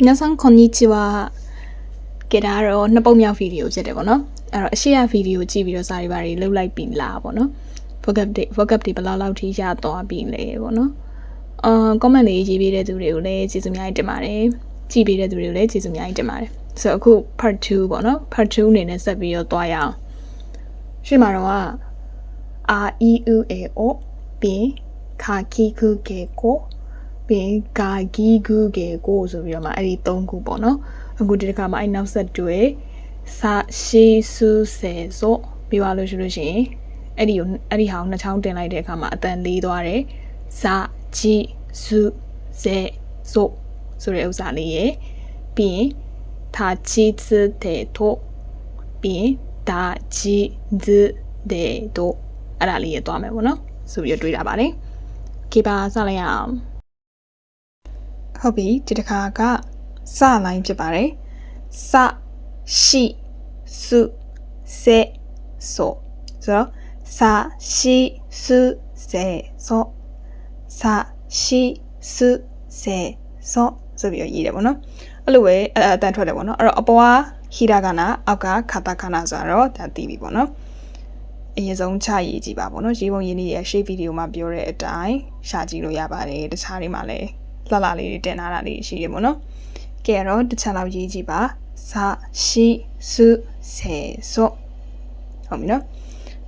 皆さんこんにちはကြတာတော့နှစ်ပုံမြောက်ဗီဒီယိုဖြစ်တယ်ပေါ့နော်အဲ့တော့အရှိရဗီဒီယိုကြည့်ပြီးတော့စာရီပါတွေလှုပ်လိုက်ပြီလားပေါ့နော် vocab တွေဘယ်လောက်ထိရသွားပြီလဲပေါ့နော်comment လေးရေးပေးတဲ့သူတွေကိုလည်းကျေးဇူးအများကြီးတင်ပါတယ်ကြည့်ပေးတဲ့သူတွေကိုလည်းကျေးဇူးအများကြီးတင်ပါတယ်ဆိုတော့အခု part 2ပေါ့နော် part 2အနေနဲ့ဆက်ပြီးတော့သွားရအောင်ရှင်းမှာတော့a i u e o ပြီးခါကီကူကေကိုပြီးကာဂီဂူကေကိုဆိုပြီးတော့မှအဲ့ဒီ၃ခုပေါ့နော်အခုဒီတစ်ခါမှာအဲ့နောက်ဆက်တွဲစာရှိစုဆယ်စို့ပြီးသွားလို့ရှိလို့ရှိရင်အဲ့ဒီဟာကိုနှစ်ချောင်းတင်လိုက်တဲ့အခါမှာအတန်လေးသွားတယ်စာကြည့်စုဆယ်စို့ဆိုတဲ့ဥစ္စာလေးရယ်ပြီးရင်他妻子的头ပြီးရင်他妻子的头အဲ့ဒါလေးရသွားမယ်ပေါ့နော်ဆိုပြီးတွေးတာပါလေခေပါစလိုက်ရအောင်ဟုတ်ပြီဒီတစ်ခါကစလိုင်းဖြစ်ပါတယ်စရှိစုစေဆိုဆိုစာရှိစုစေဆိုစာရှိစုစေဆိုပြီးရေးတယ်ပေါ့နော်အဲ့လိုပဲအတန်ထွက်တယ်ပေါ့နော်အဲ့တော့အပေါ်ကဟီရာဂနာအောက်ကခါတာခနာဆိုတော့ဒါသိပြီပေါ့နော်အရင်ဆုံးချရေးကြည့်ပါပေါ့နော်ရေးပုံရေးနည်းရဲ့ရှေ့ဗီဒီယိုမှာပြောတဲ့အတိုင်းရှာကြည့်လို့ရပါတယ်တခြားတွေမှာလည်းလှလှလေးတွေတင်ထားတာလေးရှိတယ်ပေါ့နော်ကဲတော့တစ်ချက်လောက်ရေးကြည့်ပါစာရှိစုစေဆိုဟုတ်ပြီနော်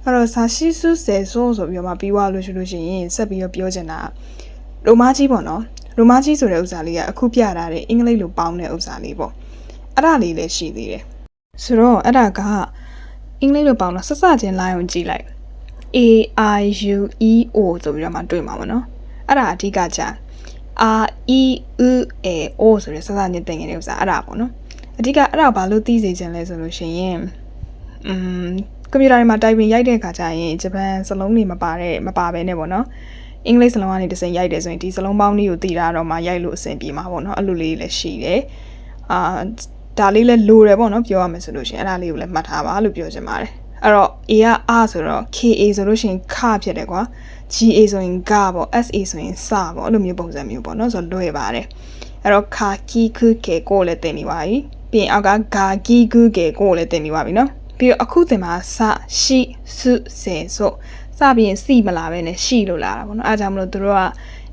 အဲ့တော့စာရှိစုစေဆိုဆိုပြီးတော့မှပြီးသွားလို့ရှိလို့ရှိရင်ဆက်ပြီးတော့ပြောချင်တာရိုမာကြီးပေါ့နော်ရိုမာကြီးဆိုတဲ့ဥစ္စာလေးကအခုပြထားတဲ့အင်္ဂလိပ်လိုပေါင်းတဲ့ဥစ္စာလေးပေါ့အဲ့ဒါလေးလည်းရှိသေးတယ်ဆိုတော့အဲ့ဒါကအင်္ဂလိပ်လိုပေါင်းတော့ဆက်စချင်းလိုင်းကိုကြည့်လိုက် A I U E O ဆိုပြီးတော့မှတွေ့မှာပေါ့နော်အဲ့ဒါအဓိကကြာ R E U A O ဆိုတဲ့ဆက်စချင်းတင်နေတဲ့ဥစ္စာအဲ့ဒါပေါ့နော်အဓိကအဲ့ဒါဘာလို့သိစေချင်လဲဆိုလို့ရှိရင်ကွန်ပျူတာတွေမှာတိုင်ပင်ရိုက်တဲ့အခါကျရင်ဂျပန်စလုံးတွေမပါဘဲနဲ့ပေါ့နော်အင်္ဂလိပ်စလုံးကနေတစ်စင်ရိုက်တယ်ဆိုရင်ဒီစလုံးပေါင်းလေးကိုသိတာတော့မှရိုက်လို့အဆင်ပြေမှာပေါ့နော်အဲ့လိုလေးလည်းရှိတယ်ဒါလေးလည်းလိုတယ်ပေါ့နော်ပြောရမယ်ဆိုလို့ရှိရင်အဲ့ဒါလေးကိုလည်းမှတ်ထားပါလို့ပြောချင်ပါတယ်အဲ့တော့ A က A ဆိုတော့ KA ဆိုလို့ရှိရင်ခဖြစ်တယ်ကွာ GA ဆိုရင်ဂပေါ့ SA ဆိုရင်စပေါ့အဲ့လိုမျိုးပုံစံမျိုးပေါ့နော်ဆိုတော့လွယ်ပါတယ်အဲ့တော့ခါကီခုကေကိုလည်းတင်နေပါပြီပြီးရင်အောက်ကဂါကီဂူကေကိုလည်းတင်နေပါပြီနော်ပြီးတော့အခုတင်မှာစရှိစုစေဆိုစပြီးရင်စီမလာပဲနဲ့ရှိလို့လာတာပေါ့နော်အားကြောင့်မလို့တို့က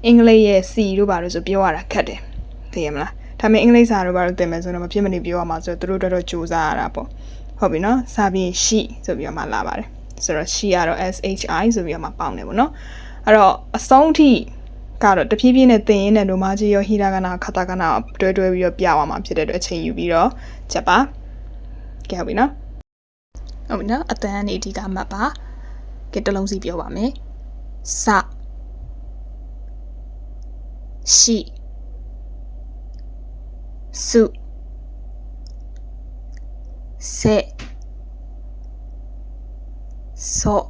အင်္ဂလိပ်ရဲ့စီတို့ဘာလို့ဆိုပြောရတာခက်တယ်သိရမလားဒါပေမဲ့အင်္ဂလိပ်စာတို့ဘာလို့တင်မယ်ဆိုတော့မဖြစ်မနေပြောရမှာဆိုတော့တို့တော့ကြိုးစားရတာပေါ့ဟုတ်ပြီနော်စပြီးရှိဆိုပြီးတော့မှလာပါတယ်ဆိုတော့ရှိကတော့ SHI ဆိုပြီးတော့မှပေါင်းတယ်ပေါ့နော်အဲ့တော့အဆုံးထိကတော့တဖြည်းဖြည်းနဲ့သင်ရင်းနဲ့ဒိုမာကြီးရောဟီရာဂနာခတာဂနာတွဲပြီးတော့ပြသွားမှာဖြစ်တဲ့အတွက်အချိန်ယူပြီးတော့ချက်ပါကဲဟုတ်ပြီနော်ဟုတ်ပြီနော်အတန်အနေအဓိကမှတ်ပါကဲတစ်လုံးစီပြောပါမယ်စရှိစုစေဆို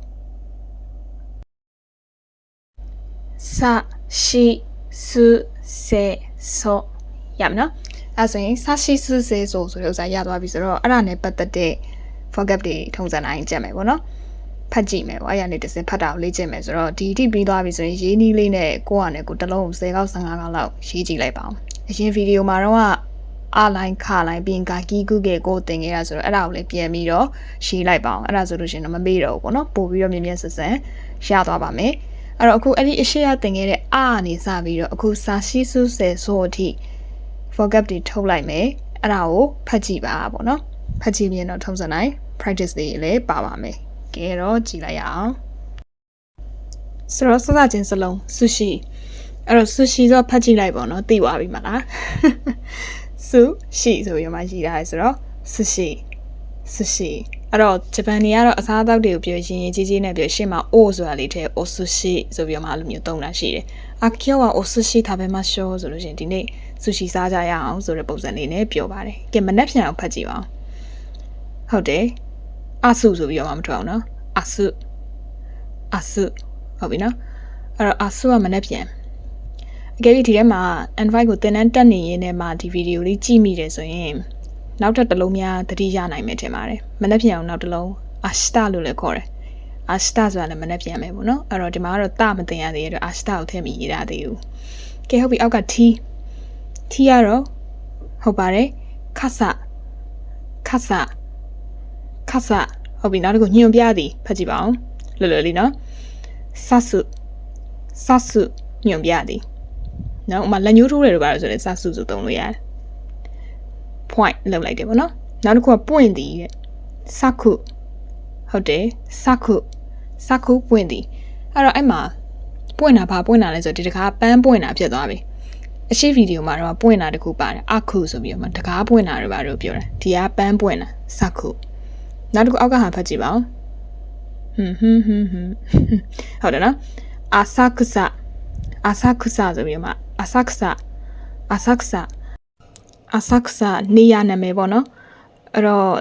စာရှိစုစေဆိုရမယ်နော်အဲ့ဆိုရင်စာရှိစုစေဆိုတဲ့ဥစ္စာရသွားပြီဆိုတော့အဲ့ဒါနဲ့ပတ်သက်တဲ့ vocab တွေထုံစံတိုင်းကြက်မယ်ပေါ့နော်ဖတ်ကြည့်မယ်ပေါ့အဲ့ရနေတစ်စင်ဖတ်တာကိုလေ့ကျင့်မယ်ဆိုတော့ဒီတိပြီးသွားပြီဆိုရင်ရေးနည်းလေးနဲ့ကိုယ့်အနေကိုတစ်လုံး10ခေါက်15ခေါက်လောက်ရေးကြည့်လိုက်ပါအောင်အရင်ဗီဒီယိုမှာတော့အလိုင်းခလိုင်းပြီးဂါကီဂူကေကိုတင်ခဲ့ရဆိုတော့အဲ့ဒါကိုလည်းပြန်ပြီးတော့ရေးလိုက်ပါအောင်အဲ့ဒါဆိုလို့ရှိရင်တော့မမေ့တော့ဘူးပေါ့နော်ပို့ပြီးတော့မြင်မြင်ဆက်ဆက်ရသွားပါမယ်အဲ့တော့အခုအဲ့ဒီအရှိရတင်ခဲ့တဲ့အနေစပြီးတော့အခုစာရှိစုဆယ်ဆိုအထိ vocab တွေထုတ်လိုက်မယ်အဲ့ဒါကိုဖတ်ကြည့်ပါပေါ့နော်ဖတ်ကြည့်ပြီးတော့ထုံးစံတိုင်း practice တွေလည်းပါပါမယ်ကဲတော့ကြည့်လိုက်ရအောင်ဆိုတော့စစချင်းစလုံး sushi အဲ့တော့ sushi ဆိုဖတ်ကြည့်လိုက်ပေါ့နော်သိသွားပြီမလားsushi ဆိုပြီးမှရေးထားတယ်ဆိုတော့ sushi အဲ့တော့ဂျပန်တွေကတော့အစားအသောက်တွေကိုပြောရင်ကြီးနဲ့ပြောရှင်းမှာ o ဆိုတာလေးထဲ o sushi ဆိုပြီးမှအဲ့လိုမျိုးသုံးတာရှိတယ်။今日はお寿司食べましょうဆိုလို့ရှိရင်ဒီနေ့ sushi စားကြရအောင်ဆိုတဲ့ပုံစံလေးနဲ့ပြောပါတယ်။ကဲမနှက်ပြန်အောင်ဖတ်ကြည့်ပါဦး။ဟုတ်တယ်။အဆုဆိုပြီးတော့မှမထွက်အောင်နော်။အဆုဟုတ်ပြီနော်။အဲ့တော့အဆုကမနှက်ပြန်အကယ်၍ဒီထဲမှာ invite ကိုသင်တန်းတက်နေရင်းနဲ့မှဒီဗီဒီယိုလေးကြည့်မိတယ်ဆိုရင်နောက်ထပ်တစ်လုံးများသတိရနိုင်မယ်ထင်ပါတယ်မနှက်ပြန်အောင်နောက်တစ်လုံးအာရှတာလို့လည်းခေါ်တယ်အာရှတာဆိုတာလည်းမနှက်ပြန်မယ်ပေါ့နော်အဲ့တော့ဒီမှာကတော့တမတင်ရသေးတဲ့အတွက်အာရှတာကိုထည့်ပြီးရေးရသေးဘူးကဲဟုတ်ပြီအောက်က T ကတော့ ဟုတ်ပါတယ်ခါဆာခါဆာခါဆာဟုတ်ပြီနောက်တစ်ခုညွန်ပြသည်ဖတ်ကြည့်ပါအောင်လွယ်လွယ်လေးနော်ဆာဆုဆာဆုညွန်ပြသည်နော်ဥမာလက်ညှိုးထိုးတယ်လို့ပါလို့ဆိုရင်ဆာဆုဆိုသုံးလို့ရတယ် point လောက်လိုက်တယ်ပေါ့နော်နောက်တစ်ခုကပွင့်သည်တဲ့ဆာခုဟုတ်တယ်ဆာခုဆာခုပွင့်သည်အဲ့တော့အဲ့မှာပွင့်တာဘာပွင့်တာလဲဆိုတော့ဒီတကားပန်းပွင့်တာဖြစ်သွားပြီအရှိဗီဒီယိုမှာတော့ပွင့်တာတခုပါတယ်အခုဆိုပြီးတော့မှတကားပွင့်တာတွေပါလို့ပြောတယ်ဒီကပန်းပွင့်တာဆာခုနောက်တစ်ခုအောက်ကဟာဖတ်ကြည့်ပါဦးဟုတ်တယ်နော်အာဆာကုဆာအာဆာကုဆာဆိုပြီးတော့မှအာဆာကုဆာအာဆာကုဆာအာဆာကုဆာနေရာနာမည်ပေါ့နော်အဲ့တော့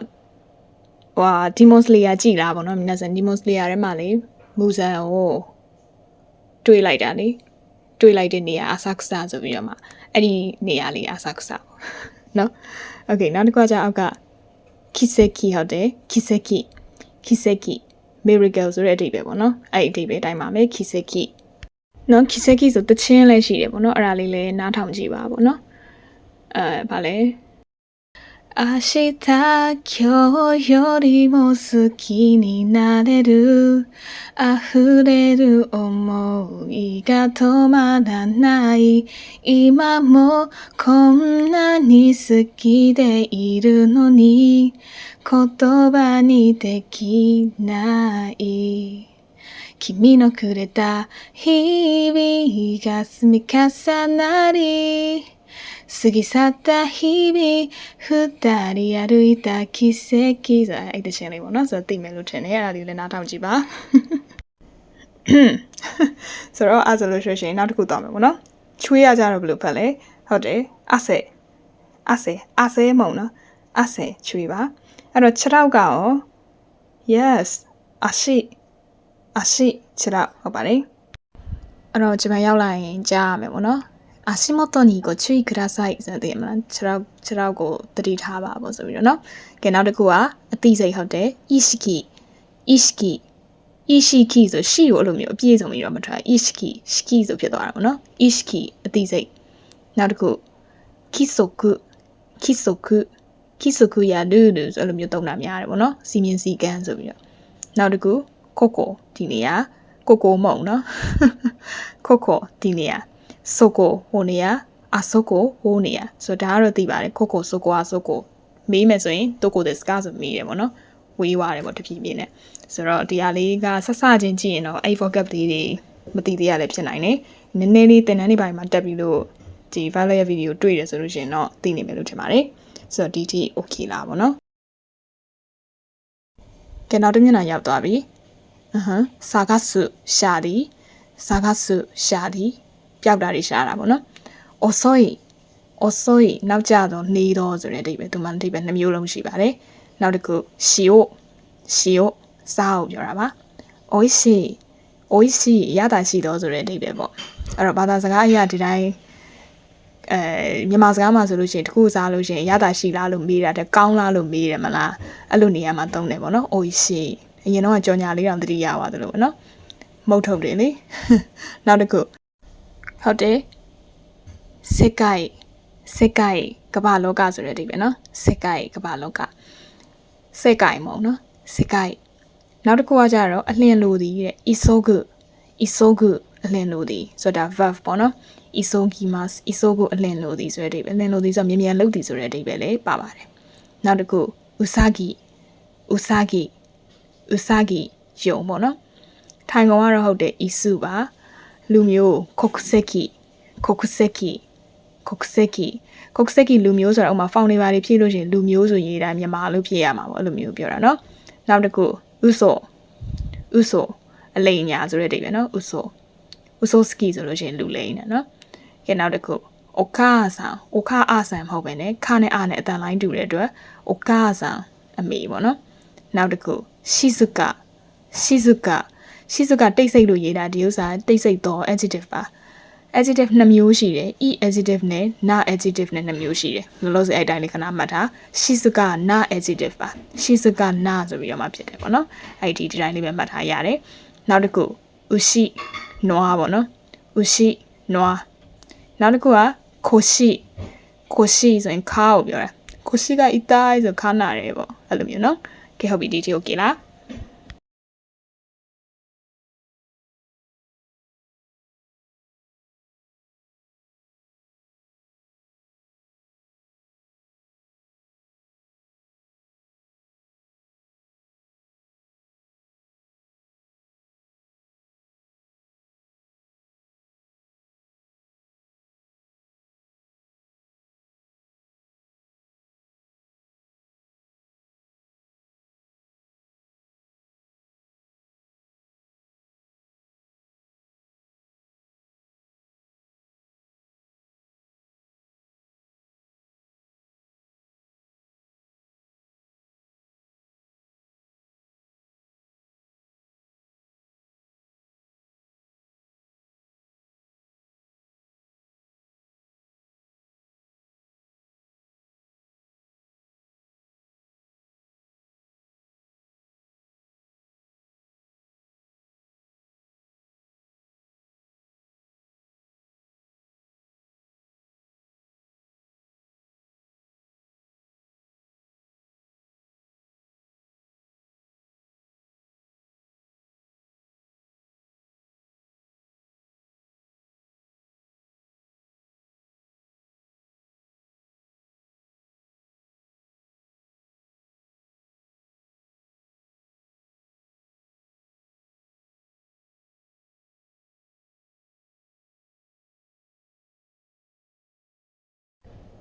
ဒီမွန်စလီယာကြည်လားပေါ့နော်皆さんဒီမွန်စလီယာထဲမှာလေမူဇန်ကိုတွေးလိုက်တာလေတွေးလိုက်တဲ့နေရာအာဆာကုဆာဆိုပြီးတော့မှအဲ့ဒီနေရာလေးအာဆာကုဆာပေါ့နော်โอเคနောက်တစ်ခုကအောက်ကခိဆက်ကီဟုတ်တယ်ခိဆက်ကီခိဆက်ကီ miracle ဆိုတဲ့အဓိပ္ပာယ်ပေါ့နော်အဲ့ဒီအဓိပ္ပာယ်အတိုင်းပါမယ်ခိဆက်ကီနော်ခိဆက်ကီဆိုတချင်းလည်းရှိတယ်ပေါ့နော်အဲ့ဒါလေးလည်းနားထောင်ကြည့်ပါပေါ့နော်ဗာလဲ明日今日よりも好きになれる溢れる想いが止まらない今もこんなに好きでいるのに言葉にできない君のくれた日々が積み重なり過ぎ去った日々二人歩いた奇跡ဆိုအဲ့တချင်းလေးပေါ့နော်ဆိုတော့သိမယ်လို့ထင်တယ်အဲ့ဒါလေးလည်းနားထောင်ကြည့်ပါဆိုတော့အဲ့ဆိုလို့ရှိရင်နောက်တစ်ခုတော့မယ်ပေါ့နော်ချွေးရကြတော့ဘယ်လိုဖတ်လဲဟုတ်တယ်အဆဲမုံနော်အဆဲချွေးပါအဲ့တော့ခြေထောက်ကရော yes အရှိခြေထောက်ဟုတ်ပါတယ်အဲ့တော့ဂျပန်ရောက်လာရင်ကြားရမယ်ပေါ့နော်足元にご注意くださいဆိုတဲ့မလားခြေထောက်ကိုတတိထားပါပေါ့ဆိုပြီးတော့เนาะကဲနောက်တစ်ခုကအသိစိတ်ဟုတ်တယ်意識ဆိုရှိကိုအဲ့လိုမျိုးအပြည့်စုံပြီးတော့မထား意識ဆိုဖြစ်သွားတာပေါ့เนาะ意識အသိစိတ်နောက်တစ်ခု規則ရルールဆိုအဲ့လိုမျိုးသုံးတာများတယ်ပေါ့เนาะစီမင်းစီကန်းဆိုပြီးတော့နောက်တစ်ခုကိုဒီနေရာကိုမုံเนาะကိုဒီနေရာဆိုကိုဟိုနေရအဆိုကိုဟိုနေရဆိုတော့ဒါကတော့သိပါတယ်ကိုဆိုကိုအဆိုကိုမေးမယ်ဆိုရင်တိုကိုဒက်စကားဆိုမေးတယ်ပေါ့နော်ဝေးသွားတယ်ပေါ့တဖြည်းဖြည်းနဲ့ဆိုတော့ဒီဟာလေးကဆက်စချင်းကြည့်ရင်တော့အဲ့ vocab လေးတွေမသိသေးရလည်းဖြစ်နိုင်တယ်နည်းနည်းလေးသင်တန်းတွေပိုင်းမှာတက်ပြီးလို့ဒီ value ရဲ့ video တွေ့တယ်ဆိုလို့ရှိရင်တော့သိနေမယ်လို့ထင်ပါတယ်ဆိုတော့ဒီထိ okay လားပေါ့နော်ကဲနောက်တစ်မျက်နှာရောက်သွားပြီစာကစုရှာသည်ပျောက်တာတွေရှားတာပေါ့နော်။遅いနောက်ကျတော့နေတော့ဆိုတဲ့အဓိပ္ပာယ်သူမှအဓိပ္ပာယ်2မျိုးလုံးရှိပါတယ်။နောက်တစ်ခု塩စားကိုပြောတာပါ။美味しいရတာရှိတော့ဆိုတဲ့အဓိပ္ပာယ်ပေါ့။အဲ့တော့ဘာသာစကားအရာဒီတိုင်းမြန်မာစကားမှာဆိုလို့ရှိရင်တခုစားလို့ရှိရင်ရတာရှိလားလို့မေးတာတဲ့ကောင်းလားလို့မေးတယ်မလား။အဲ့လိုနေရာမှာသုံးတယ်ပေါ့နော်။美味しいအရင်တော့ကြော်ညာလေးတောင်သတိရသွားတယ်လို့ပေါ့နော်။မုတ်ထုတ်တယ်လေ။နောက်တစ်ခုဟုတ်တယ်世界ကမ္ဘာလောကဆိုတဲ့အဓိပ္ပာယ်နော်世界ကမ္ဘာလောက世界မဟုတ်နော်世界နောက်တစ်ခုကကြတော့အလင်းလိုသည်တဲ့急ぐအလင်းလိုသည်ဆိုတာ verb ပေါ့နော်急ぐအလင်းလိုသည်ဆိုတဲ့အဓိပ္ပာယ်အလင်းလိုသည်ဆိုမြင်မြန်လုပ်သည်ဆိုတဲ့အဓိပ္ပာယ်လည်းပါပါတယ်နောက်တစ်ခုうさぎယုံပေါ့နော်ထိုင်ကောင်ကတော့ဟုတ်တယ်ဤစုပါလူမျိုး国籍လူမျိုးဆိုတော့ဥမာဖောင်နေပါလေဖြည့်လို့ရှိရင်လူမျိုးဆိုရေးတာမြန်မာလို့ဖြည့်ရမှာပေါ့အဲ့လိုမျိုးပြောတာเนาะနောက်တစ်ခု嘘အလိမ်ညာဆိုတဲ့အဓိပ္ပာယ်เนาะ嘘စကီဆိုလို့ရှိရင်လူလိမ်တယ်เนาะကဲနောက်တစ်ခုโอคาဆန်မဟုတ်ပဲねခါနဲ့အာနဲ့အတန်လိုင်းတူတဲ့အတွက်โอคาဆန်အမေပေါ့เนาะနောက်တစ်ခုရှိစုကတိတ်ဆိတ်လို့ရေးတာဒီဥစ္စာတိတ်ဆိတ်တော့ adjective ပါ adjective 2မျိုးရှိတယ် e adjective နဲ့ na adjective နဲ့2မျိုးရှိတယ်လောလောဆယ်အဲ့တိုင်းလေးခဏမှတ်ထားရှိစုက na adjective ပါရှိစုက na ဆိုပြီးတော့မှဖြစ်တယ်ပေါ့နော်အဲ့ဒီတိုင်းလေးပဲမှတ်ထားရတယ်နောက်တစ်ခုဥရှိနွားပေါ့နော်ဥရှိနွားနောက်တစ်ခုကခို ကိုရှိဆိုရင်ခါကိုပြောတာကိုရှိက itai ဆိုခါနာတယ်ပေါ့အဲ့လိုမျိုးနော်ကဲဟုတ်ပြီဒီတီကိုကြည့်လား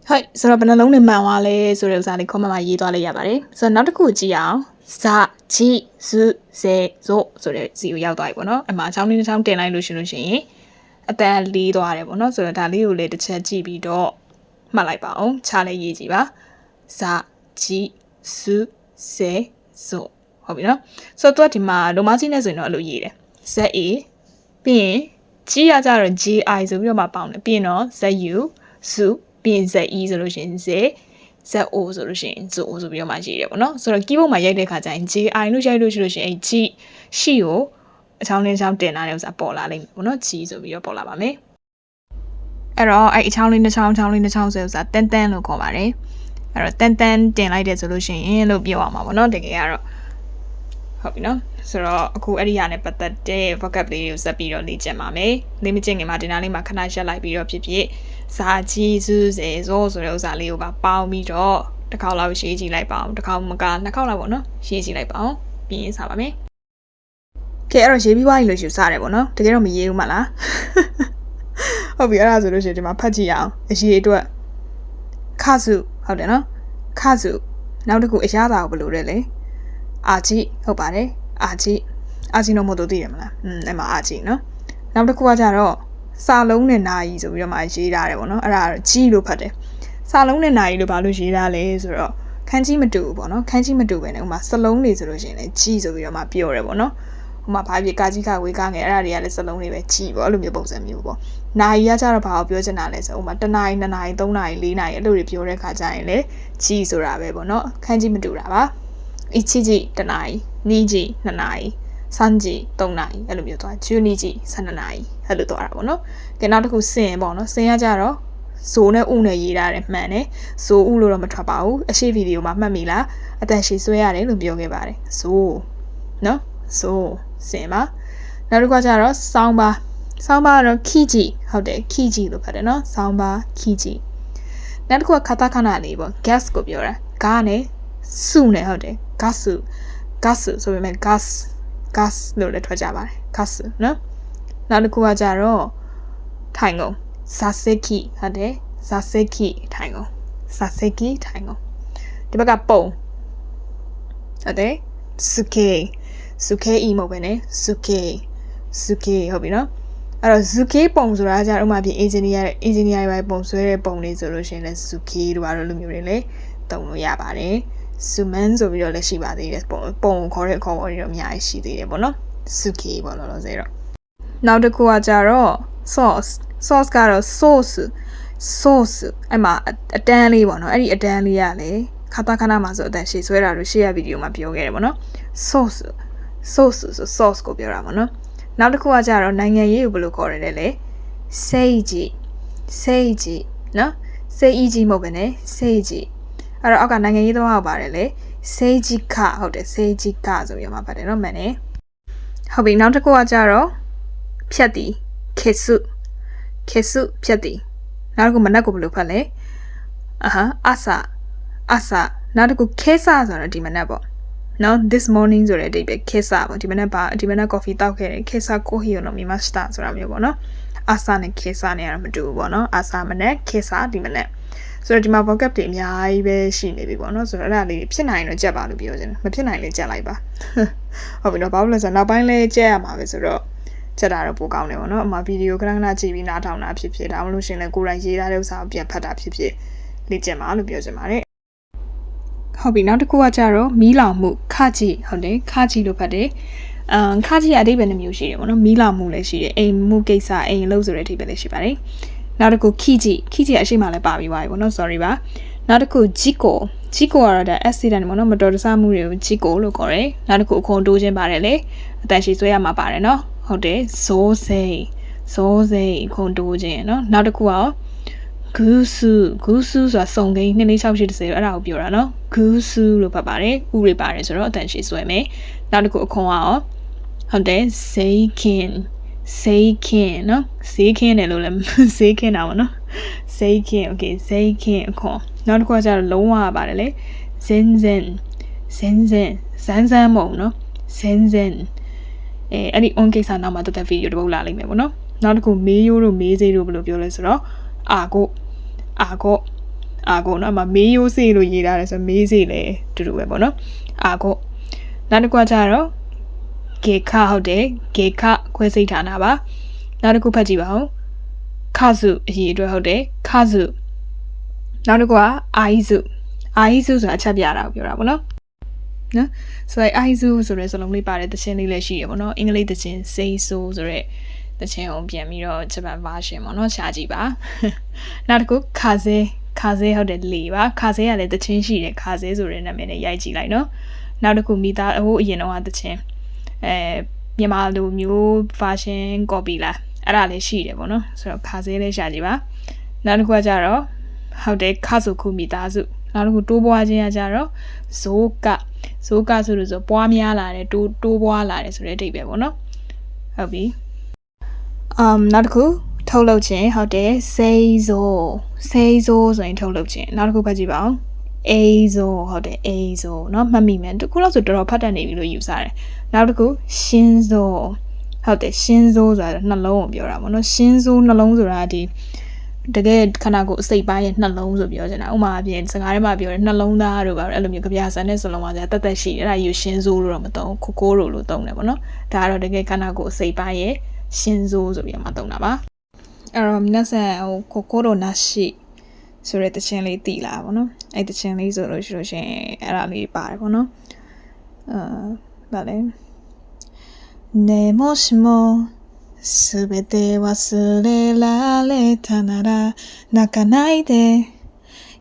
ဟုတ်ဆိုတော့ဘယ်နှလုံးနဲ့မှန်သွားလဲဆိုတဲ့ဥစားလေး comment မှာရေးသွားလိုက်ရပါတယ်ဆိုတော့နောက်တစ်ခုကြည့်အောင်ဇာဂျီဇူဇေဇိုဆိုတဲ့စီကိုရောက်သွားပြီပေါ့နော်အမှအချောင်းလေးတစ်ချောင်းတင်လိုက်လို့ရှိရင်အတန်လေးသွားတယ်ပေါ့နော်ဆိုတော့ဒါလေးကိုလည်းတစ်ချက်ကြည့်ပြီးတော့မှတ်လိုက်ပါအောင်ခြားလေးရေးကြည့်ပါဇာဂျီဇူဇေဇိုဟုတ်ပြီနော်ဆိုတော့ဒီမှာလိုမကြီးနဲ့ဆိုရင်တော့အဲ့လိုရေးတယ် ZA ပြီးရင်ကြီးရကြတော့ GI ဆိုပြီးတော့မှပေါင်းတယ်ပြီးရင်တော့ ZU ဇူပြီးရင် ZE ဆိုလို့ရှိရင် ZO ဆိုလို့ရှိရင် ZO ဆိုပြီးတော့မှရေးတယ်ပေါ့နော်ဆိုတော့ keyboard မှာရိုက်တဲ့ခါကျရင် GI လို့ရိုက်လို့ရှိလို့ရှိရင် G ရှိကိုအချောင်းလေးချောင်းတင်လာတဲ့ဥစားပေါ်လာလိမ့်မယ်ပေါ့နော် G ဆိုပြီးတော့ပေါ်လာပါမယ်အဲ့တော့အဲ့အချောင်းလေးတစ်ချောင်းဆိုဥစားတန်လို့ခေါ်ပါတယ်အဲ့တော့တန်တင်လိုက်တယ်ဆိုလို့ရှိရင်လို့ပြောအောင်ပါပေါ့နော်တကယ်ကတော့ဟုတ်ပြီနော်ဆိုတော့အခုအဲ့ဒီဟာနဲ့ပတ်သက်တဲ့ vocab လေးကိုစပ်ပြီးတော့လေ့ကျင့်ပါမယ်လေ့မကျင့်ခင်မှာဒီနားလေးမှာခဏရက်လိုက်ပြီးတော့ဖြစ်ဇာကြီးစုစေဆိုတဲ့ဥစားလေးကိုပါပေါင်းပြီးတော့တစ်ခေါက်လောက်ရေးကြည့်လိုက်ပါအောင်တစ်ခေါက်မကနှစ်ခေါက်လောက်ပေါ့နော်ရေးကြည့်လိုက်ပါအောင်ပြီးရင်စပါမယ်ကဲအဲ့တော့ရေးပြီးသွားပြီလို့ယူစတယ်ပေါ့နော်တကယ်တော့မရေးဘူးမလားဟုတ်ပြီအဲ့ဒါဆိုလို့ရှိရင်ဒီမှာဖတ်ကြည့်အောင်အရေးအတွက်ခစုဟုတ်တယ်နော်ခစုနောက်တစ်ခုအရသာကိုဘယ်လိုလဲလဲအာကြီးဟုတ်ပါတယ်အာကြီးတော့မဟုတ်တော့သိရမလားအဲ့မှာအာကြီးနော်နောက်တစ်ခုကကြတော့စာလုံးနဲ့နာယီဆိုပြီးတော့မှရေးထားတယ်ပေါ့နော်အဲ့ဒါကတော့ကြီးလို့ဖတ်တယ်စာလုံးနဲ့နာယီလို့ဘာလို့ရေးထားလဲဆိုတော့ခန်းကြီးမတူဘူးပေါ့နော်ခန်းကြီးမတူပဲねဥမာစလုံးတွေဆိုလို့ရှိရင်လည်းကြီးဆိုပြီးတော့မှပြောတယ်ပေါ့နော်ဥမာဘာဖြစ်ကာကြီးကဝေးကားငယ်အဲ့ဒါတွေကလည်းစလုံးတွေပဲကြီးပေါ့အဲ့လိုမျိုးပုံစံမျိုးပေါ့နာယီကကြတော့ဘာကိုပြောချင်တာလဲဆိုဥမာ1နာရီ2နာရီ3နာရီ4နာရီအဲ့လိုတွေပြောတဲ့ခါကျရင်လေကြီးဆိုတာပဲပေါ့နော်ခန်းကြီးမတူတာပါအချီကြီး1နာရီနီးကြီး2နာရီစမ်းကြီး3နာရီအဲ့လိုမျိုးသွားဂျူနီကြီး12နာရီအဲ့လိုသွားတာပေါ့နော်ကဲနောက်တစ်ခုစင်ပေါ့နော်စင်ရကြတော့ဇိုနဲ့ဥနဲ့ရေးထားတယ်မှန်တယ်ဇိုဥလို့တော့မထွက်ပါဘူးအရှိဗီဒီယိုမှာမှတ်မိလားအတန်ရှည်ဆွဲရတယ်လို့ပြောခဲ့ပါတယ်ဇိုနော်ဇိုစင်ပါနောက်တစ်ခုကကြတော့ဆောင်းပါကတော့ခီကြီးဟုတ်တယ်ခီကြီးလို့ဖတ်တယ်နော်ဆောင်းပါခီကြီးနောက်တစ်ခုကခတာခနာလေးပေါ့ gas ကိုပြောတာဂါနဲ့စုနဲ့ဟုတ်တယ် gas ဆိုပေမဲ့ gas လို့လည်းထွက်ကြပါတယ် gas နော်နောက်တစ်ခုကကြတော့ထိုင်ကုန်ဇာစိခိဟုတ်တယ်ဇာစိခိထိုင်ကုန်ဒီဘက်ကပုံဟုတ်တယ်စုခေအီမဟုတ်ပဲねစုခေဟုတ်ပြီနော်အဲ့တော့စုခေပုံဆိုတာကြတော့ဥမာပြအင်ဂျင်နီယာတွေပုံဆွဲတဲ့ပုံလေးဆိုလို့ရှိရင်လည်းစုခေတို့ဘာလို့လိုမျိုးတွေလဲတုံလို့ရပါတယ်Suman ဆိုပြီးတော့လည်းရှိပါသေးတယ်ပုံခေါ်တဲ့ခေါ်ပေါ်တွေတော့အများကြီးရှိသေးတယ်ပေါ့နော် Suki ပေါ့လို့ဆိုတော့နောက်တစ်ခုကကြတော့ sauce ကတော့ sauce အဲ့မှာအတန်းလေးပေါ့နော်အဲ့ဒီအတန်းလေးကလည်းခါခဏမှာဆိုအတန်းရှည်ဆွဲတာလို့ရှေ့ရဗီဒီယိုမှာပြောခဲ့တယ်ပေါ့နော် sauce ဆို sauce ကိုပြောတာပေါ့နော်နောက်တစ်ခုကကြတော့နိုင်ငံရေးကိုဘယ်လိုခေါ်ရလဲလဲစိတ်ကြီးနော် စေးကြီးမဟုတ်ဘဲနဲ့စေးကြီးအဲ့တော့အောက်ကနိုင်ငံရေးတော့ပါတယ်လေစေးကြီးခဟုတ်တယ်စေးကြီးခဆိုပြီးမှပါတယ်နော်မှန်တယ်ဟုတ်ပြီနောက်တစ်ခုကကြတော့ဖြတ်တီခေစုဖြတ်တီနောက်တစ်ခုမနက်ကိုဘယ်လိုဖတ်လဲအဆာနောက်တစ်ခုခေဆာဆိုတော့ဒီမနက်ပေါ့နော် this morning ဆိုတဲ့အဓိပ္ပာယ်ခေဆာပေါ့ဒီမနက် coffee တောက်ခဲ့တယ်ခေဆာကိုဟီယိုနိုမီမစတာဆိုတာမျိုးပေါ့နော်အဆာနဲ့ခေဆာနဲ့ကတော့မတူဘူးပေါ့နော်အဆာမနက်ခေဆာဒီမနက်ဆိုတော့ဒီမှာ vocab တွေအများကြီးပဲရှိနေပြီပေါ့နော်ဆိုတော့အဲ့ဒါလေးဖြစ်နိုင်တော့ကြက်ပါလို့ပြောချင်တယ်မဖြစ်နိုင်လည်းကြက်လိုက်ပါဟုတ်ပြီနော်ဘာလို့လဲဆိုတော့နောက်ပိုင်းလဲကြက်ရမှာပဲဆိုတော့ကြက်တာတော့ပိုကောင်းတယ်ပေါ့နော်အမှဗီဒီယိုခဏကြည့်ပြီးနားထောင်တာဖြစ်ဖြစ်ဒါမှမဟုတ်ရှင်လဲကိုယ်တိုင်ရေးထားတဲ့ဥစ္စာကိုပြန်ဖတ်တာဖြစ်ဖြစ်လေ့ကျင့်ပါလို့ပြောချင်ပါတယ်ဟုတ်ပြီနောက်တစ်ခုကကြတော့မီးလောင်မှုခကြီးဟုတ်တယ်ခကြီးလို့ဖတ်တယ်ခကြီးအဓိပ္ပာယ်နှမျိုးရှိတယ်ပေါ့နော်မီးလောင်မှုလည်းရှိတယ်အိမ်မှုကိစ္စအိမ်လို့ဆိုတဲ့အဓိပ္ပာယ်လည်းရှိပါတယ်နောက်တစ်ခုခကြီးအရှိမှလည်းပါပြီးသွားပြီပေါ့နော် sorry ပါနောက်တစ်ခုဂျီကိုကတော့ဒါ accident ပေါ့နော်မတော်တဆမှုတွေကိုဂျီကိုလို့ခေါ်တယ်နောက်တစ်ခုအခွန်တိုးခြင်းပါတယ်လေအတန်ရှိဆွဲရမှာပါတယ်နော်ဟုတ်တယ်ဇိုးစိအခွန်တိုးခြင်းနော်နောက်တစ်ခုကဂူဆူဆိုတာစုံကိန်း24680အဲ့ဒါကိုပြောတာနော်ဂူဆူလို့ဖတ်ပါတယ်ဥတွေပါတယ်ဆိုတော့အတန်ရှိဆွဲမယ်နောက်တစ်ခုအခွန်ကရောဟုတ်တယ်ဇေးခင်နော်ဇေးခင်တယ်လို့လည်းဇေးခင်တာပေါ့နော်ဇေးခင် okay ဇေးခင်အခွန်နောက်တစ်ခုကကျတော့လုံးဝပါတယ်လေဇင်းဇန်မဟုတ်နော်ဇင်းအဲ့ဒီ on ကိစ္စနောက်မှာတက်ဗီဒီယိုတစ်ပုဒ်လာလိမ့်မယ်ပေါ့နော်နောက်တစ်ခုမေးရိုးတို့မေးစေးတို့ဘယ်လိုပြောလဲဆိုတော့အာကိုနော်မမေးရိုးစေးလို့ရေးထားတယ်ဆိုမေးစေးလေတူတူပဲပေါ့နော်အာကိုနောက်တစ်ခုကကျတော့ဂေခဟုတ်တယ်ဂေခခွဲစိတ်ဌာနပါနောက်တစ်ခုဖတ်ကြည့်ပါဦးခစုအရေးအတွက်ဟုတ်တယ်ခစုနောက်တစ်ခုကအာဟိစုဆိုတာအချက်ပြတာကိုပြောတာပေါ့နော်ဆိုတော့အာဟိစုဆိုတဲ့စလုံးလေးပါတယ်တခြင်းလေးလည်းရှိရပေါ့နော်အင်္ဂလိပ်တခြင်း say so ဆိုတဲ့တခြင်းကိုပြန်ပြီးတော့ဂျပန် version ပေါ့နော်ရှားကြည့်ပါနောက်တစ်ခုခါဇဲဟုတ်တယ်လေပါခါဇဲကလည်းတခြင်းရှိတယ်ခါဇဲဆိုတဲ့နာမည်နဲ့ရိုက်ကြည့်လိုက်နော်နောက်တစ်ခုမိသားဟိုအရင်တော့တခြင်းမြန်မာလိုမျိုး version copy လားအဲ့ဒါလည်းရှိတယ်ပေါ့နော်ဆိုတော့ခါဇဲလည်းရှာကြည့်ပါနောက်တစ်ခုကကြတော့ဟုတ်တယ်ခါစုခုမိသားစုနောက်တစ်ခုတိုးပွားခြင်းကကြတော့ဇိုးကဆိုလို့ဆိုပွားများလာတယ်တိုးပွားလာတယ်ဆိုတဲ့အဓိပ္ပာယ်ပေါ့နော်ဟုတ်ပြီနောက်တစ်ခုထုတ်လုပ်ခြင်းဟုတ်တယ်စေးဆိုဆိုရင်ထုတ်လုပ်ခြင်းနောက်တစ်ခုဖတ်ကြည့်ပါဦးအေးဆိုဟုတ်တယ်အေးဆိုเนาะမှတ်မိမယ်တခုလောက်ဆိုတော်တော်ဖတ်တတ်နေပြီလို့ယူဆတယ်နောက်တစ်ခုရှင်းဆိုဟုတ်တယ်ရှင်းဆိုဆိုတာနှလုံးကိုပြောတာပေါ့เนาะရှင်းဆိုနှလုံးဆိုတာဒီတကယ်ခန္ဓာကိုယ်အစိတ်ပိုင်းရဲ့နှလုံးဆိုပြောချင်တာဥမာအပြင်စကားထဲမှာပြောတယ်နှလုံးသားတို့ပါအဲ့လိုမျိုးကြပြဆန်တဲ့စလုံးပါကြတက်ရှိတယ်အဲ့ဒါယူရှင်းဆိုလို့တော့မသုံးခိုးလို့သုံးတယ်ပေါ့เนาะဒါကတော့တကယ်ခန္ဓာကိုယ်အစိတ်ပိုင်းရဲ့ရှင်းဆိုပြီးမှသုံးတာပါအဲ့တော့皆さん心なしဆိုတဲ့တခြင်းလေးတည်လာပါတော့အဲ့တခြင်းလေးဆိုလို့ရှိလို့ရှင်အဲ့ဒါလေးပါတယ်ပေါ့နော်ဗါလဲねもしもすべて忘れられたなら泣かないで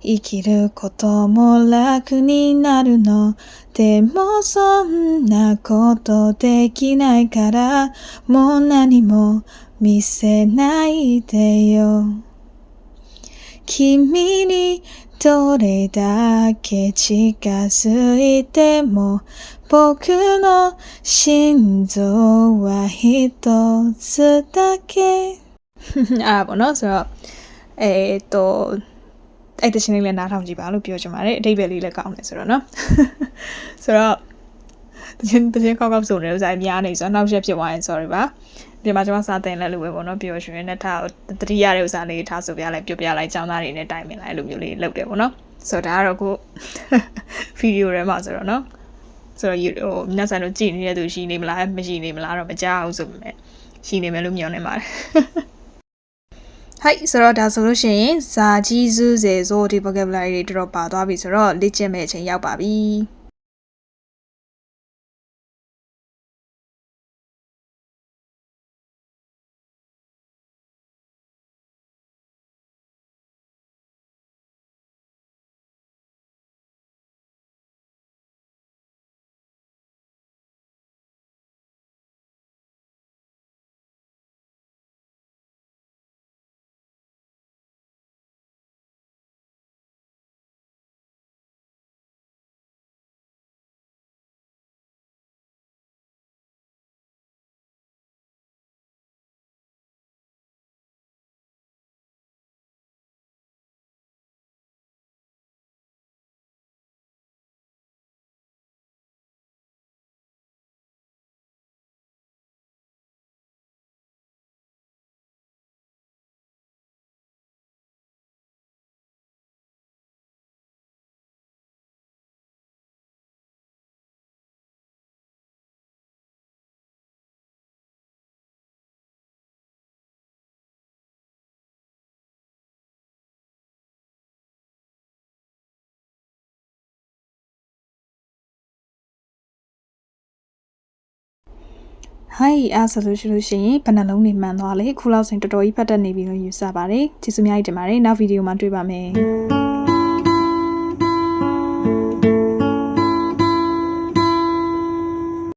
生きることも楽になるのでもそんなことできないからもう何も見せないでよ君にどれだけ近づいても僕の心臓は一つだけပေါ့နော်ဆိုတော့အဲ့တခြင်းလေးလည်းနားထောင်ကြည့်ပါလို့ပြောချင်ပါတယ်အဓိပ္ပာယ်လေးလည်းကောင်းတယ်ဆိုတော့နော်ဆိုတော့တခြင်းကောက်ဆိုနေဥစားများနေဆိုတော့နောက်ရက်ဖြစ်သွားရင် sorry ပါဒီမှာကျွန်မစာသင်လဲလို့ပဲပေါ့နော်ပြောရွှင်နဲ့ထားတတိယတဲ့ဥစားလေးထားဆိုပြလိုက်ပြောပြလိုက်ကျောင်းသားတွေနဲ့တိုင်ပင်လိုက်လို့မျိုးလေးလုပ်တယ်ပေါ့နော်ဆိုတော့ဒါကတော့ကိုဗီဒီယိုထဲမှာဆိုတော့နော်ဆိုတော့皆さんတို့ကြည့်နေတဲ့သူရှိနေမလားမရှိနေမလားတော့မကြောက်ဆိုပေမဲ့ရှိနေမယ်လို့မျှော်နေပါတယ်ဟိုက်ဆိုတော့ဒါဆိုလို့ရှိရင်ဇာကြီးစုစေဆိုဒီ vocabulary တွေတော်တော်ပါသွားပြီဆိုတော့လေ့ကျင့်မဲ့အချိန်ရောက်ပါပြီ Hi အားဆိုလို့ရှိရင်ဘယ်နှလုံးနေမှန်သွားလဲခုလောက်စဉ်တော်တော်ကြီးဖတ်တတ်နေပြီလို့ယူဆပါတယ်ကျေးဇူးများတင်ပါတယ်နောက်ဗီဒီယိုမှာတွေ့ပါမယ်